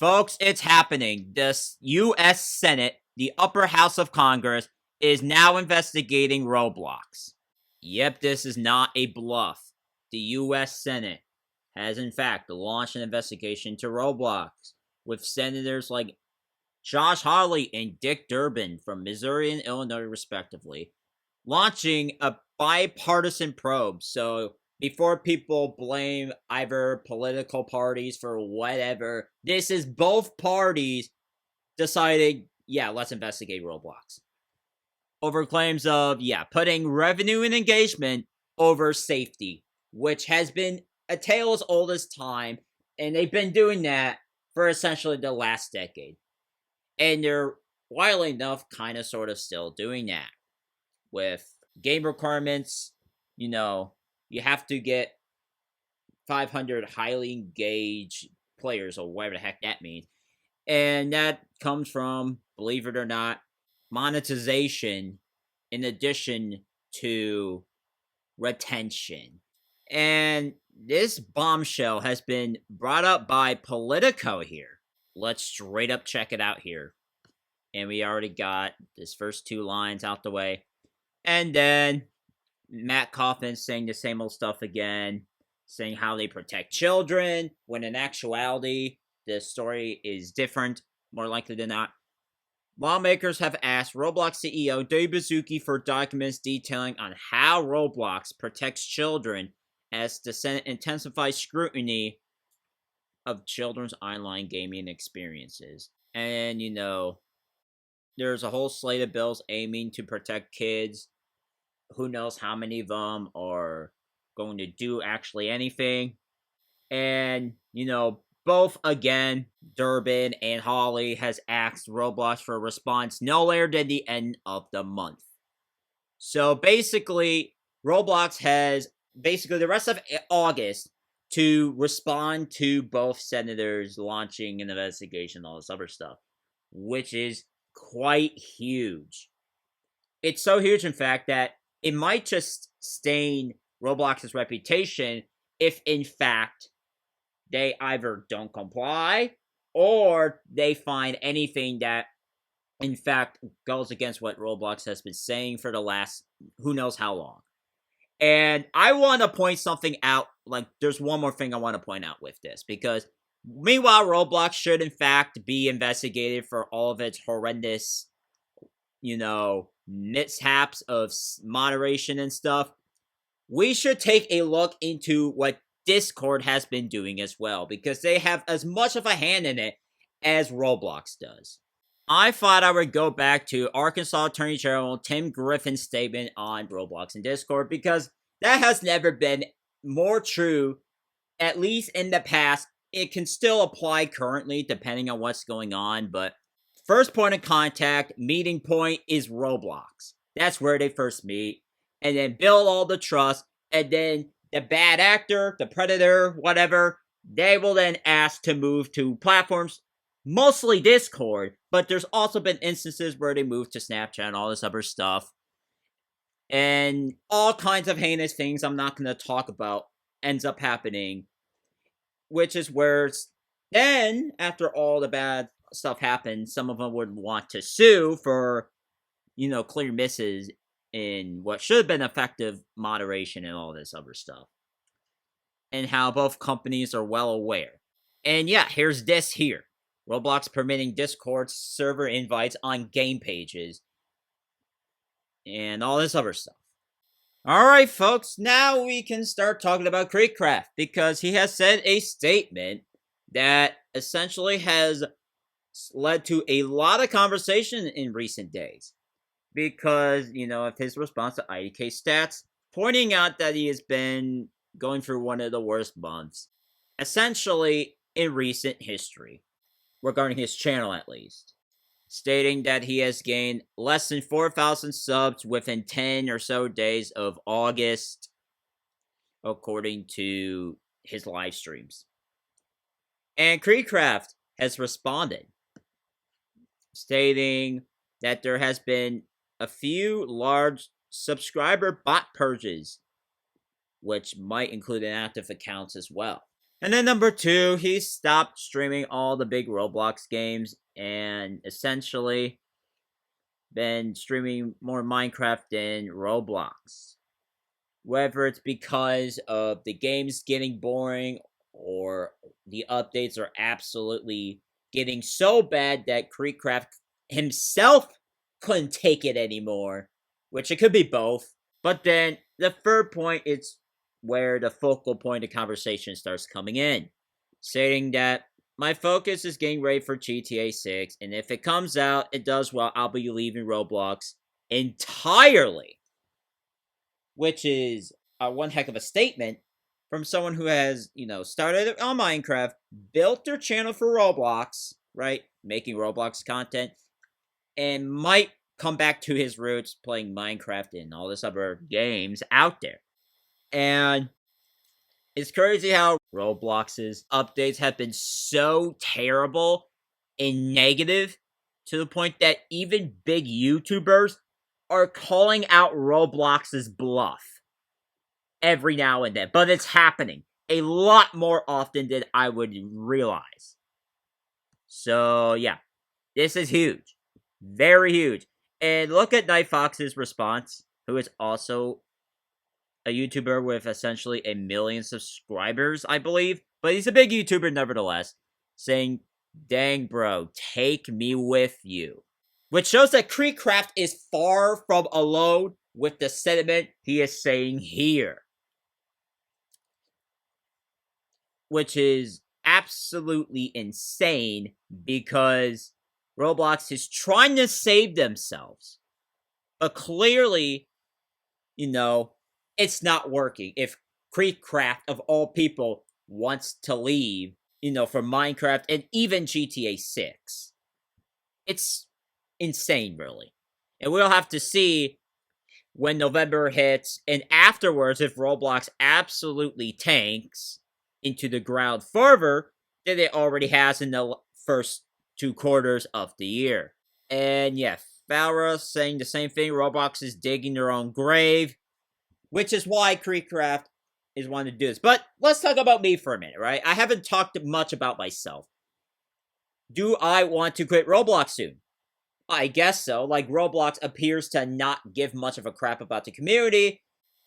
Folks, it's happening. The U.S. Senate, the upper house of Congress, is now investigating Roblox. Yep, this is not a bluff. The U.S. Senate has, in fact, launched an investigation to Roblox, with senators like Josh Hawley and Dick Durbin from Missouri and Illinois, respectively, launching a bipartisan probe. So before people blame either political parties for whatever, this is both parties deciding, yeah, let's investigate Roblox. Over claims of, putting revenue and engagement over safety, which has been a tale as old as time, and they've been doing that for essentially the last decade. And they're, wildly enough, kind of sort of still doing that. With game requirements, you have to get 500 highly engaged players, or whatever the heck that means. And that comes from, believe it or not, monetization in addition to retention. And this bombshell has been brought up by Politico here. Let's straight up check it out here. And we already got this first two lines out the way. And then Matt Coffin saying the same old stuff again, saying how they protect children, when in actuality, the story is different, more likely than not. Lawmakers have asked Roblox CEO Dave Baszucki for documents detailing on how Roblox protects children as the Senate intensifies scrutiny of children's online gaming experiences. And, there's a whole slate of bills aiming to protect kids. Who knows how many of them are going to do actually anything. And, both, again, Durbin and Hawley has asked Roblox for a response no later than the end of the month. So basically, Roblox has the rest of August to respond to both senators launching an investigation, all this other stuff, which is quite huge. It's so huge, in fact, that it might just stain Roblox's reputation if, in fact, they either don't comply or they find anything that, in fact, goes against what Roblox has been saying for the last who knows how long. And I want to point something out. There's one more thing I want to point out with this, because meanwhile, Roblox should, in fact, be investigated for all of its horrendous, mishaps of moderation and stuff. We should take a look into what Discord has been doing as well, because they have as much of a hand in it as Roblox does. I thought I would go back to Arkansas Attorney General Tim Griffin's statement on Roblox and Discord, because that has never been more true, at least in the past. It can still apply currently, depending on what's going on, but first point of contact, meeting point, is Roblox. That's where they first meet, and then build all the trust, and then the bad actor, the predator, whatever, they will then ask to move to platforms, mostly Discord, but there's also been instances where they move to Snapchat and all this other stuff. And all kinds of heinous things I'm not going to talk about ends up happening, which is where then, after all the bad stuff happens, some of them would want to sue for, clear misses in what should have been effective moderation and all this other stuff. And how both companies are well aware. And here's this here. Roblox permitting Discord server invites on game pages. And all this other stuff. Alright, folks, now we can start talking about KreekCraft, because he has said a statement that essentially has led to a lot of conversation in recent days. Because, of his response to IDK Stats, pointing out that he has been going through one of the worst months, essentially, in recent history, regarding his channel at least. Stating that he has gained less than 4,000 subs within 10 or so days of August, according to his live streams. And KreekCraft has responded, stating that there has been a few large subscriber bot purges, which might include inactive accounts as well. And then number 2, he stopped streaming all the big Roblox games and essentially been streaming more Minecraft than Roblox. Whether it's because of the games getting boring or the updates are absolutely getting so bad that KreekCraft himself couldn't take it anymore, which it could be both. But then the third point is where the focal point of conversation starts coming in, stating that my focus is getting ready for GTA 6, and if it comes out, it does well, I'll be leaving Roblox entirely. Which is one heck of a statement from someone who has, started on Minecraft, built their channel for Roblox, right? Making Roblox content, and might come back to his roots playing Minecraft and all this other games out there. And it's crazy how Roblox's updates have been so terrible and negative to the point that even big YouTubers are calling out Roblox's bluff every now and then. But it's happening a lot more often than I would realize. So, yeah, this is huge. Very huge. And look at Night Fox's response, who is also a YouTuber with essentially 1 million subscribers, I believe. But he's a big YouTuber nevertheless, saying, "Dang, bro, take me with you." Which shows that KreekCraft is far from alone with the sentiment he is saying here. Which is absolutely insane because Roblox is trying to save themselves. But clearly, it's not working. If KreekCraft, of all people, wants to leave, for Minecraft and even GTA 6. It's insane, really. And we'll have to see when November hits and afterwards if Roblox absolutely tanks into the ground further than it already has in the first 2 quarters of the year. And yeah, Farah saying the same thing. Roblox is digging their own grave, which is why KreekCraft is wanting to do this. But let's talk about me for a minute, right? I haven't talked much about myself. Do I want to quit Roblox soon? I guess so. Like, Roblox appears to not give much of a crap about the community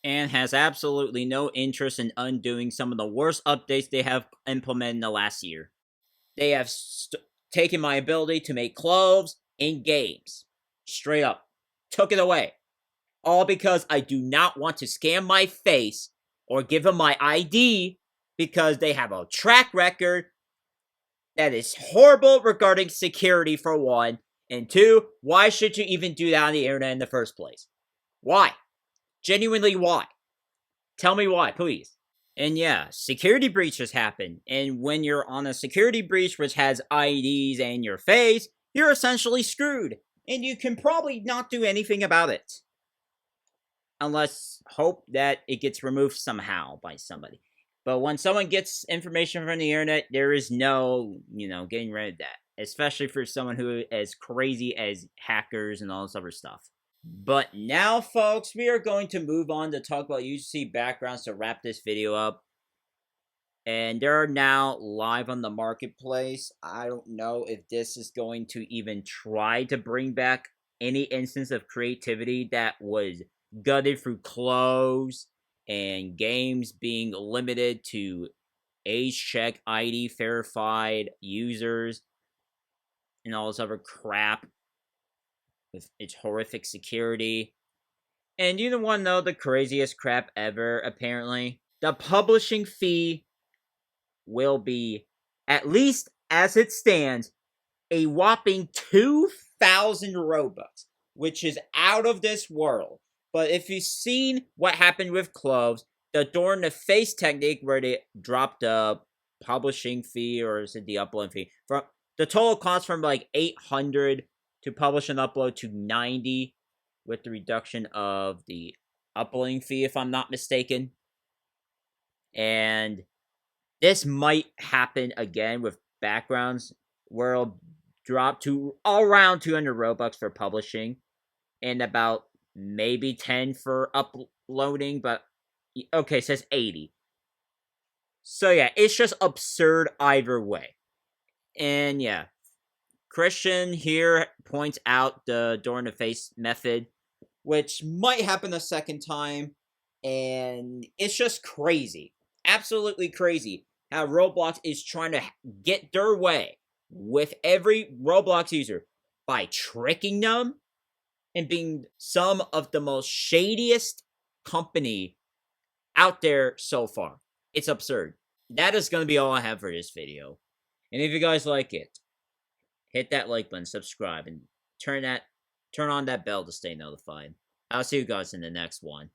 and has absolutely no interest in undoing some of the worst updates they have implemented in the last year. They have taken my ability to make clothes in games. Straight up. Took it away. All because I do not want to scan my face or give them my ID because they have a track record that is horrible regarding security, for one. And 2, why should you even do that on the internet in the first place? Why? Genuinely, why? Tell me why, please. And yeah, security breaches happen. And when you're on a security breach which has IDs and your face, you're essentially screwed. And you can probably not do anything about it. Unless hope that it gets removed somehow by somebody. But when someone gets information from the internet, there is no, getting rid of that. Especially for someone who is as crazy as hackers and all this other stuff. But now, folks, we are going to move on to talk about UGC Backgrounds to wrap this video up. And they're now live on the marketplace. I don't know if this is going to even try to bring back any instance of creativity that was gutted through clothes and games being limited to age check ID verified users and all this other crap with its horrific security. And you want to know the craziest crap ever, apparently? The publishing fee will be, at least as it stands, a whopping 2,000 Robux, which is out of this world. But if you've seen what happened with clothes, during the face technique where they dropped the publishing fee, or is it the upload fee, from the total cost from like 800 to publish and upload to 90 with the reduction of the uploading fee, if I'm not mistaken. And this might happen again with Backgrounds, where it'll drop to around 200 Robux for publishing and about maybe 10 for uploading, but okay, it says 80. So yeah, it's just absurd either way. And yeah, Christian here points out the door in the face method, which might happen a second time, and it's just crazy. Absolutely crazy how Roblox is trying to get their way with every Roblox user by tricking them and being some of the most shadiest company out there so far. It's absurd. That is going to be all I have for this video. And if you guys like it, hit that like button, subscribe, and turn on that bell to stay notified. I'll see you guys in the next one.